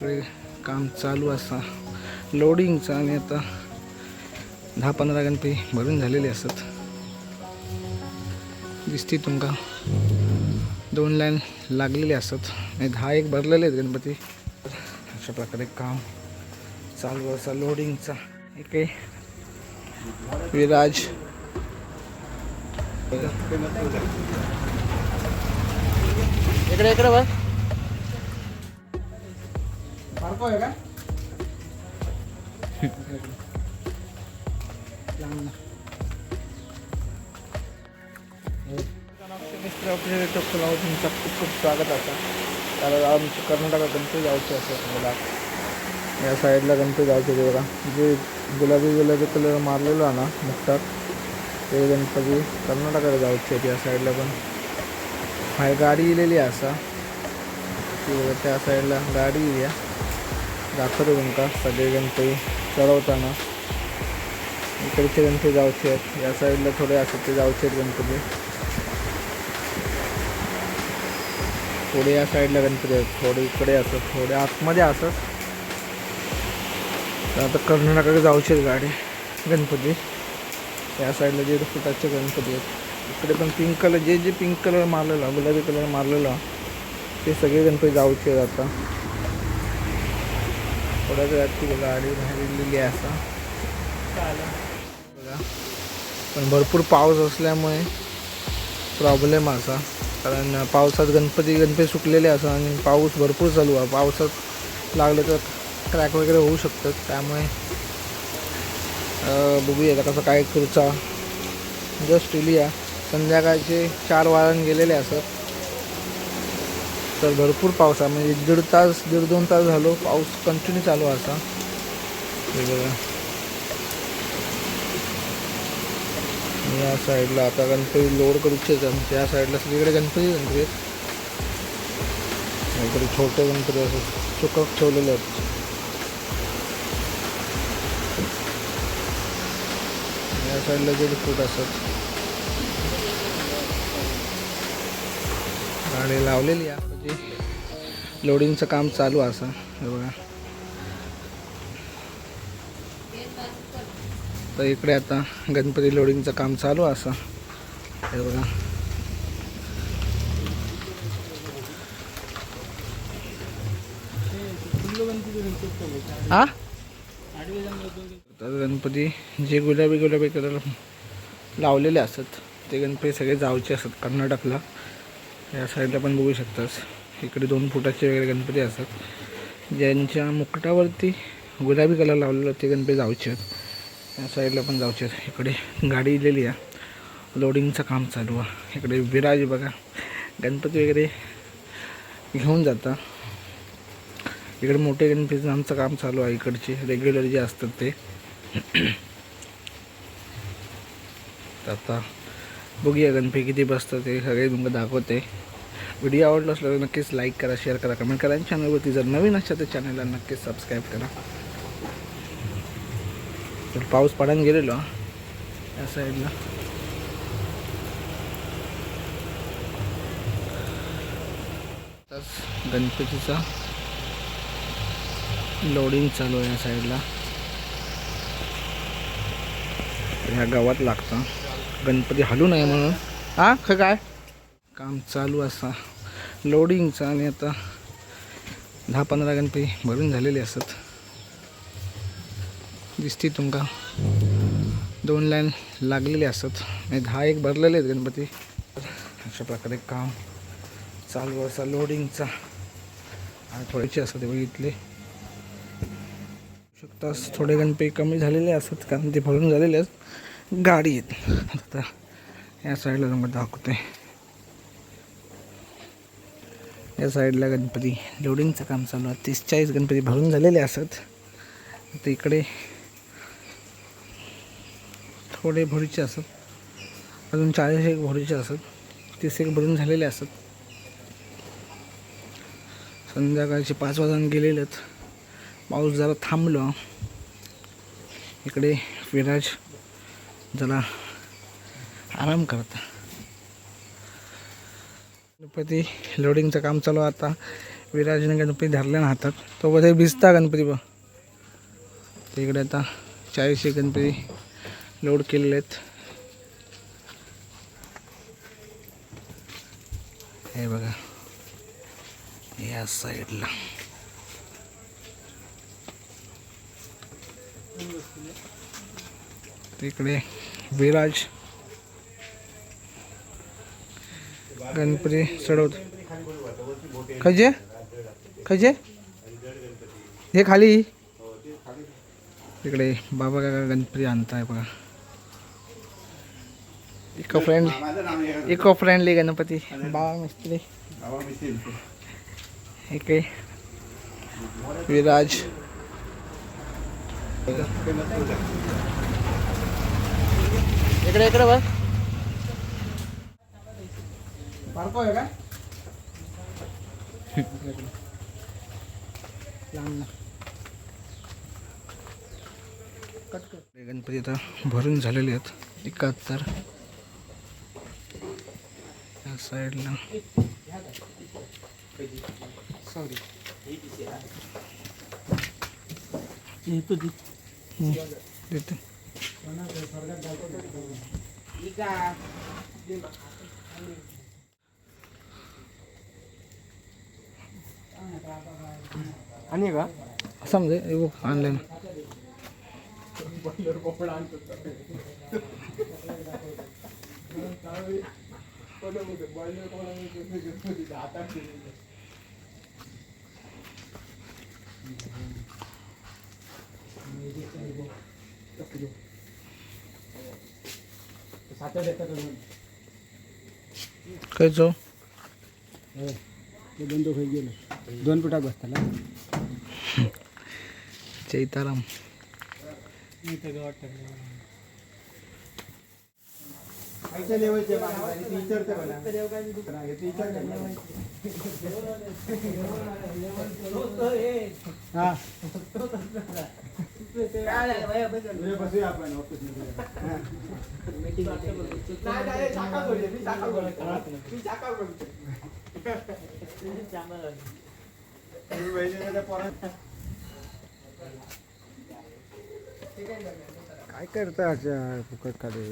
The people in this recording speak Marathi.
काम चालू असा लोडिंगचं आणि आता 10-15 गणपती भरून झालेले असत दिसते तुमका 2 लाईन लागलेले असत आणि 10-1 भरलेले आहेत गणपती। अशा प्रकारे काम चालू असा लोडिंगचा। एक विराज इकडे इकडे बघ मार्को आहे का तुमचं खूप खूप स्वागत असा। कारण आमचं कर्नाटकात गणपती जायचे असं मला या साईडला गणपती जायचे ते बघा जे गुलाबी कलर मारलेलो आहे ना मुक्तात ते गणपती कर्नाटकाला जायचे त्या साईडला पण बाहेर गाडी इलेली असा त्या साईडला गाडी इल्या दाखवतो तुमका सगळे गणपती चढवताना। इकडचे गणपती जायचे आहेत या साईडला थोडे असत ते जायचे आहेत गणपती थोडे या साईडला गणपती आहेत थोडे इकडे असत थोडे आतमध्ये असत। तर आता कर्नाटकाकडे जायचे आहेत गाडी गणपती या साईडला 1.5 फुटाचे गणपती आहेत। इकडे पण पिंक कलर जे पिंक कलर मारलेला गुलाबी कलर मारलेला ते सगळे गणपती जायचे आहेत। आता थोड्या वेळात गाडी बाहेर इलेली आहे असा बघा पण भरपूर पाऊस असल्यामुळे प्रॉब्लेम असा कारण पावसात गणपती सुकलेले असा आणि पाऊस भरपूर चालू आहे। पावसात लागलं तर क्रॅक वगैरे होऊ शकतात त्यामुळे बघूया आता कसं काय करूचा। जस्ट इलिया संध्याकाळचे 4 वाजून गेलेले असत तर भरपूर पाऊस आहे म्हणजे 1.5-2 तास झालो पाऊस कंटिन्यू चालू असा वेगवेगळा। या साईडला आता गणपती लोड करूचे त्या साईडला सगळीकडे गणपती आहेत इकडे छोटे गणपती असं चुकक ठेवलेले आहेत। या साईडला 1.5 फूट असत गाडी लावलेली आहे म्हणजे लोडिंगचं काम चालू असं हे बघा। तर इकडे आता गणपती लोडिंगचं काम चालू असं हे बघा। हा तर गणपती जे गुलाबी कलर लावलेले असतात ते गणपती सगळे जावचे असतात कर्नाटकला। या साईडला पण बघू शकतास इकडे 2 फुटाचे वगैरे गणपती असतात ज्यांच्या मुकुटावरती गुलाबी कलर लावलेला ते गणपती जावचे आहेत। या साईडला पण जावचे आहेत। इकडे गाडी इलेली आहे लोडिंगचं काम चालू आहे। इकडे विराज बघा गणपती वगैरे घेऊन जाता इकडे मोठे गणपतीचं आमचं काम चालू आहे इकडचे रेग्युलर जे असतात ते। आता बघूया गणपती किती बसतात ते सगळे तुम्हाला दाखवते। व्हिडिओ आवडला असला तर नक्कीच लाईक करा शेअर करा कमेंट करा आणि चॅनलवरती जर नवीन असाल तर चॅनलला नक्कीच सबस्क्राईब करा। तर पाऊस पडायला गेलेलो या साईडला गणपतीचा लोडिंग चालू आहे या साईडला ह्या गावात लागतं गणपती हलू नये म्हणून हा काय काम चालू असा लोडिंगचं आणि आता 10-15 गणपती भरून झालेले असत दिसते तुमका 2 लाईन लागलेले असत आणि 10-1 भरलेले आहेत गणपती। अशा प्रकारे काम चालू असा लोडिंगचा आणि थोडेसे असत बघितले शकतास थोडे गणपती कमी झालेले असतात कारण ते भरून झालेले असत गाडी येत। आता या साईडला तुम्हाला दाखवते या साईडला गणपती लोडिंगचं काम चालू आहे 30-40 गणपती भरून झालेले असत। आता इकडे थोडे भरीचे असत अजून 40-1 भरीचे असत 30-1 भरून झालेले असत। संध्याकाळचे 5 वाजून गेलेले आहेत पाऊस जरा थांबलो इकडे विराज जरा आराम करता गणपती लोडिंगचं काम चालू आता विराजने गणपती धरल्या ना हातात तो मध्ये भिजता गणपती बघ. तिकडे आता 40 गणपती लोड केलेले आहेत. हे बघा या साईडला तिकडे विराज गणपती चढवत. खजे खजे हे खाली तिकडे बाबा काका गणपती आणताय बघा. इको फ्रेंडली गणपती बाबा मिस्त्री. इकडे विराज इकडे इकडे बस बारको आहे का गणपती आता भरून झालेले आहेत 71 या साईडला. देते आणि का समजे ऑनलाईन खायचो बंद होई गेलं 2 पिठात बसताला चैताराम. काय करता फुकट काढे